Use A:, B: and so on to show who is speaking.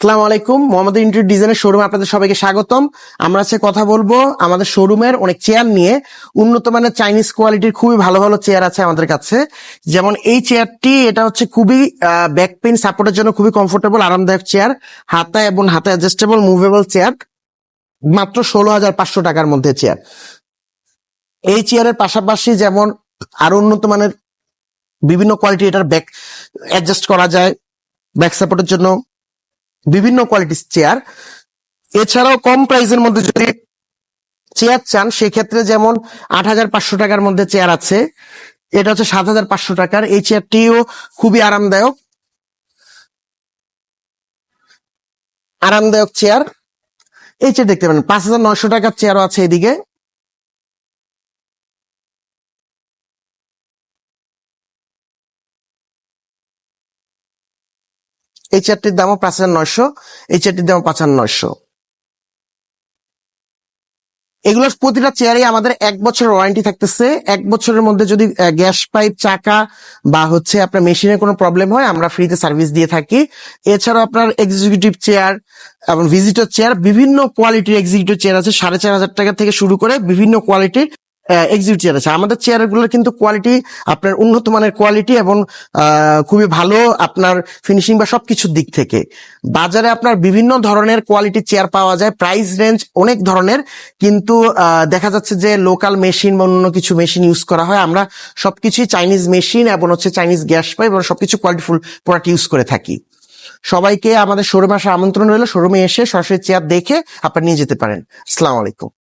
A: আসসালামু আলাইকুম। মোহাম্মদ ইন্টেরিয়র ডিজাইনের শোরুমে আপনাদের সবাইকে স্বাগতম। আমরা আজকে কথা বলবো আমাদের শোরুমের অনেক চেয়ার নিয়ে। উন্নত মানের চাইনিজ কোয়ালিটির খুবই ভালো ভালো চেয়ার আছে আমাদের কাছে। যেমন এই চেয়ারটি, এটা হচ্ছে খুবই ব্যাক পেইন সাপোর্টের জন্য খুবই কমফোর্টেবল আরামদায়ক চেয়ার, হাতা এবং হাতে অ্যাডজাস্টেবল মুভেবল চেয়ার, মাত্র 16,500 টাকার মধ্যে চেয়ার। এই চেয়ারের পাশাপাশি যেমন আরো উন্নত মানের বিভিন্ন কোয়ালিটি, এটার ব্যাক অ্যাডজাস্ট করা যায় ব্যাক সাপোর্টের জন্য, বিভিন্ন কোয়ালিটির চেয়ার। এছাড়াও কম প্রাইসের মধ্যে যদি চেয়ার চান সেক্ষেত্রে যেমন 8,500 টাকার মধ্যে চেয়ার আছে। এটা হচ্ছে 7,500 টাকার। এই চেয়ারটিও খুবই আরামদায়ক চেয়ার। এই চেয়ার দেখতে পারেন। 5,900 টাকার চেয়ারও আছে এদিকে। এই চেয়ারটির দামও 5,900, এই চেয়ারটির দাম 5,900। এগুলোর প্রতিটা চেয়ারে আমাদের 1 বছরের ওয়ারেন্টি থাকতেছে। 1 বছরের মধ্যে যদি গ্যাস পাইপ, চাকা বা হচ্ছে আপনার মেশিনের কোনো প্রবলেম হয়, আমরা ফ্রিতে সার্ভিস দিয়ে থাকি। এছাড়াও আপনার এক্সিকিউটিভ চেয়ার এবং ভিজিটর চেয়ার, বিভিন্ন কোয়ালিটির এক্সিকিউটিভ চেয়ার আছে। 4,500 টাকা থেকে শুরু করে বিভিন্ন কোয়ালিটির এক্সিকিউটিভ চেয়ার আছে। আমাদের চেয়ারগুলোর কিন্তু কোয়ালিটি আপনার উন্নত মানের কোয়ালিটি এবং খুবই ভালো আপনার ফিনিশিং বা সবকিছুর দিক থেকে। বাজারে আপনার বিভিন্ন ধরনের কোয়ালিটির চেয়ার পাওয়া যায়, প্রাইস রেঞ্জ অনেক ধরনের, কিন্তু দেখা যাচ্ছে যে লোকাল মেশিন বা অন্য কিছু মেশিন ইউজ করা হয়। আমরা সবকিছুই চাইনিজ মেশিন এবং হচ্ছে চাইনিজ গ্যাস পাইপ এবং সবকিছু কোয়ালিটিফুল প্রোডাক্ট ইউজ করে থাকি। সবাইকে আমাদের শোরুমে আসার আমন্ত্রণ রইল। শোরুমে এসে সরাসরি চেয়ার দেখে আপনারা নিয়ে যেতে পারেন। আসসালামু আলাইকুম।